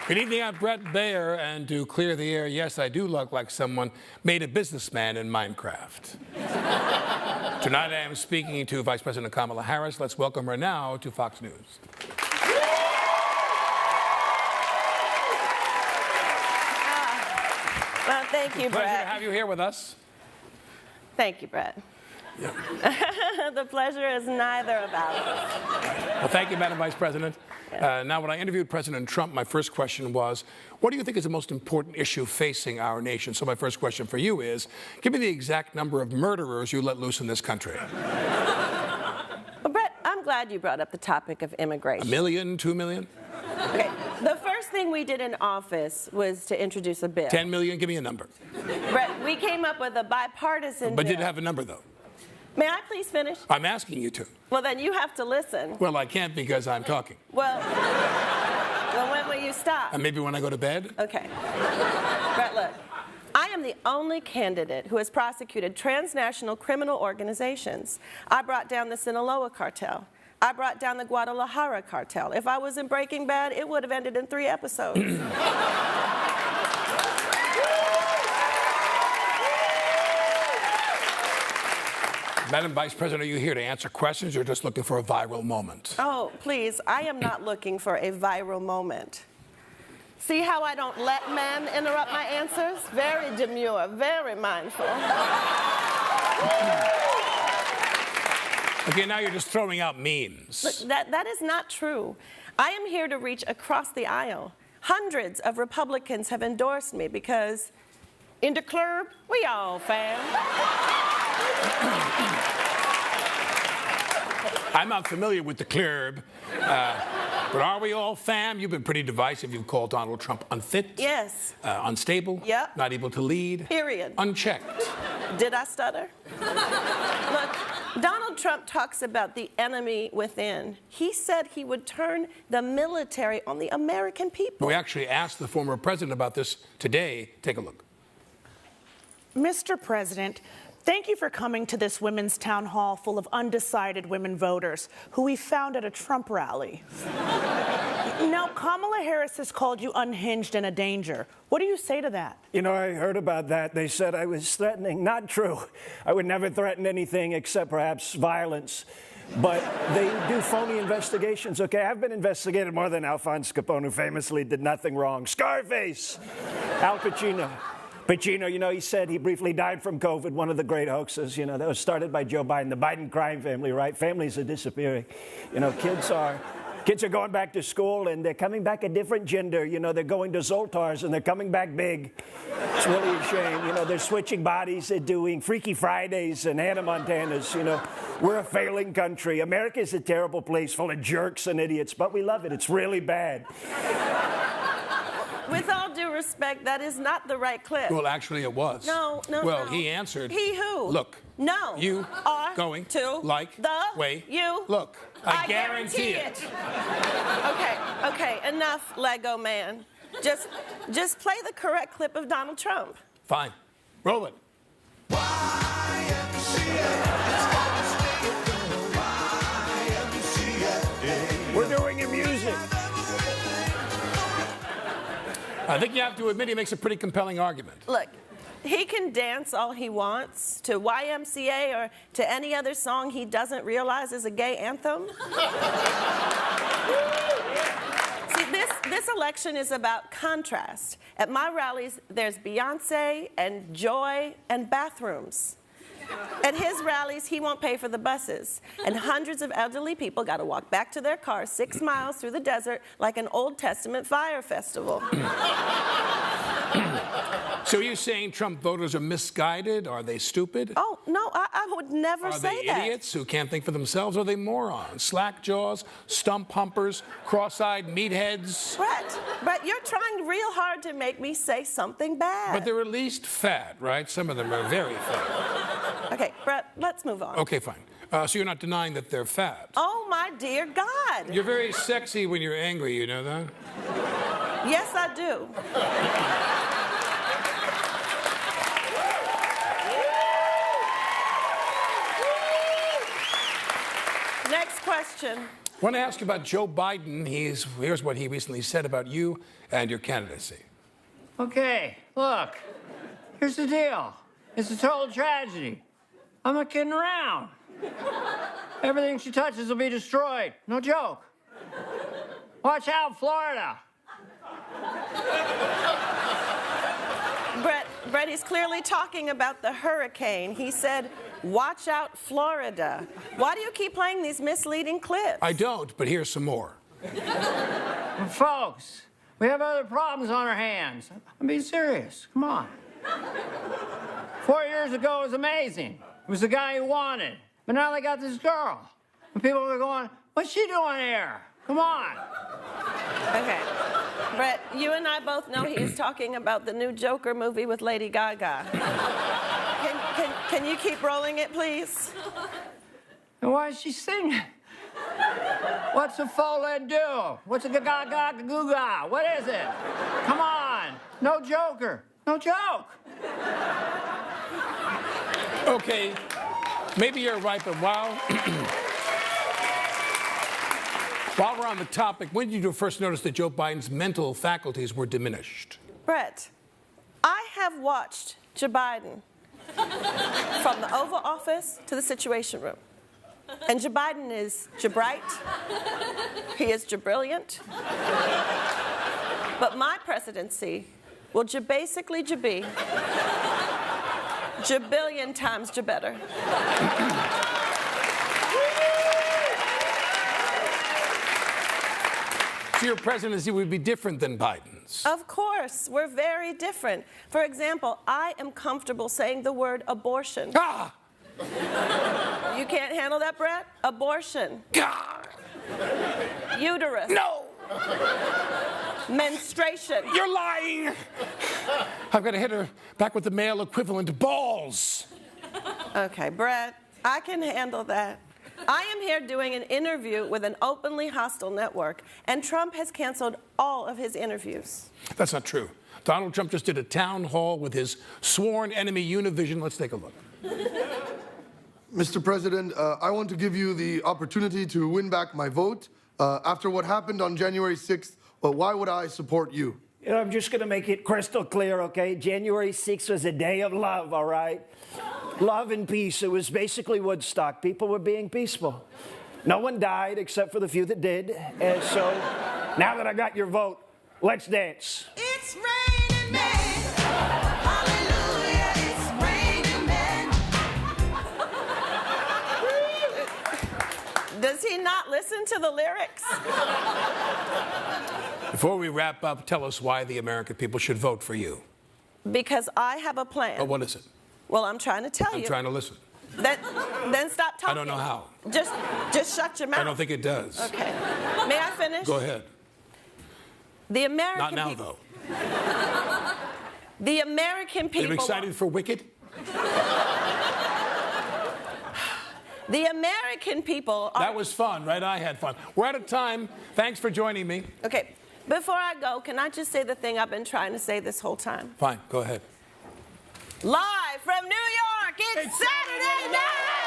Good evening, I'm Brett Baer, and to clear the air, yes, I do look like someone made a businessman in Minecraft. Tonight I am speaking to Vice President Kamala Harris. Let's welcome her now to Fox News. Well, thank you, Brett. Pleasure to have you here with us. Thank you, Brett. Yeah. The pleasure is neither of ours. Well, thank you, Madam Vice President. Now, when I interviewed President Trump, my first question was, what do you think is the most important issue facing our nation? So my first question for you is, give me the exact number of murderers you let loose in this country. Well, Brett, I'm glad you brought up the topic of immigration. 1 million, 2 million? Okay, the first thing we did in office was to introduce a bill. 10 million? Give me a number. Brett, we came up with a bipartisan But bill. did it have a number, though? May I please finish? I'm asking you to. Well, then you have to listen. Well, I can't because I'm talking. Well, when will you stop? And maybe when I go to bed? Okay. Brett, look. I am the only candidate who has prosecuted transnational criminal organizations. I brought down the Sinaloa cartel. I brought down the Guadalajara cartel. If I was in Breaking Bad, it would have ended in 3 episodes. Madam Vice President, are you here to answer questions or just looking for a viral moment? Oh, please, I am not looking for a viral moment. See how I don't let men interrupt my answers? Very demure, very mindful. Okay, now you're just throwing out memes. Look, that is not true. I am here to reach across the aisle. Hundreds of Republicans have endorsed me because in the club, we all fam. I'm not familiar with the club, but are we all fam? You've been pretty divisive. You've called Donald Trump unfit. Yes. Unstable. Yep. Not able to lead. Period. Unchecked. Did I stutter? Look, Donald Trump talks about the enemy within. He said he would turn the military on the American people. We actually asked the former president about this today. Take a look. Mr. President, thank you for coming to this women's town hall full of undecided women voters who we found at a Trump rally. Now, Kamala Harris has called you unhinged and a danger. What do you say to that? You know, I heard about that. They said I was threatening. Not true. I would never threaten anything except perhaps violence. But they do phony investigations, okay? I've been investigated more than Alphonse Capone, who famously did nothing wrong. Scarface! Al Pacino. Pacino, you know, he said he briefly died from COVID, one of the great hoaxes, you know, that was started by Joe Biden, the Biden crime family, right? Families are disappearing. You know, kids are going back to school and they're coming back a different gender. You know, they're going to Zoltars and they're coming back big. It's really a shame. You know, they're switching bodies. They're doing Freaky Fridays and Hannah Montanas. You know, we're a failing country. America is a terrible place full of jerks and idiots, but we love it. It's really bad. With all due respect, that is not the right clip. Well, actually, it was. No. Well, he answered. He who? Look. No. You are going to like the way you look. I guarantee it. Okay, enough, Lego man. Just play the correct clip of Donald Trump. Fine. Roll it. We're doing your music. I think you have to admit he makes a pretty compelling argument. Look, he can dance all he wants to YMCA or to any other song he doesn't realize is a gay anthem. See, this election is about contrast. At my rallies, there's Beyonce and joy and bathrooms. At his rallies, he won't pay for the buses. And hundreds of elderly people got to walk back to their cars 6 miles through the desert like an Old Testament fire festival. So are you saying Trump voters are misguided? Are they stupid? Oh, no, I would never say that. Are they idiots who can't think for themselves? Or are they morons? Slackjaws, stump humpers, cross-eyed meatheads? Brett, you're trying real hard to make me say something bad. But they're at least fat, right? Some of them are very fat. Okay, Brett, let's move on. Okay, fine. So you're not denying that they're fat? Oh, my dear God. You're very sexy when you're angry, you know that? Yes, I do. Next question. I want to ask you about Joe Biden. Here's what he recently said about you and your candidacy. Okay, look, here's the deal. It's a total tragedy. I'm not kidding around. Everything she touches will be destroyed. No joke. Watch out, Florida. Brett, he's clearly talking about the hurricane. He said, watch out, Florida. Why do you keep playing these misleading clips? I don't, but here's some more. Folks, we have other problems on our hands. I'm being serious. Come on. 4 years ago was amazing. It was the guy you wanted. But now they got this girl. And people are going, what's she doing here? Come on. Okay. Brett, you and I both know he's talking about the new Joker movie with Lady Gaga. Can you keep rolling it, please? And why is she singing? What's a faux lead do? What's a ga-ga-ga-goo-ga? What is it? Come on. No Joker. No joke. Okay, maybe you're right, but while we're on the topic, when did you first notice that Joe Biden's mental faculties were diminished? Brett, I have watched Joe Biden from the Oval Office to the Situation Room. And Joe Biden is Joe-bright. He is Joe-brilliant. But my presidency will basically be Joe-billion times Joe-better. So your presidency would be different than Biden's? Of course, we're very different. For example, I am comfortable saying the word abortion. Ah! You can't handle that, Brett? Abortion. God! Uterus. No! Menstruation. You're lying! I've got to hit her back with the male equivalent, balls. Okay, Brett, I can handle that. I am here doing an interview with an openly hostile network, and Trump has canceled all of his interviews. That's not true. Donald Trump just did a town hall with his sworn enemy, Univision. Let's take a look. Mr. President, I want to give you the opportunity to win back my vote. After what happened on January 6th, why would I support you? You know, I'm just going to make it crystal clear, okay? January 6th was a day of love, all right? Love and peace. It was basically Woodstock. People were being peaceful. No one died except for the few that did. And so now that I got your vote, let's dance. It's raining men. Hallelujah, it's raining men. Does he not listen to the lyrics? Before we wrap up, tell us why the American people should vote for you. Because I have a plan. Oh, what is it? Well, I'm trying to tell you. I'm trying to listen. Then stop talking. I don't know how. Just shut your mouth. I don't think it does. Okay. May I finish? Go ahead. The American Not now, people. though. The American people. Are you excited for Wicked? The American people are. That was fun, right? I had fun. We're out of time. Thanks for joining me. Okay. Before I go, can I just say the thing I've been trying to say this whole time? Fine, go ahead. Live from New York, it's Saturday night!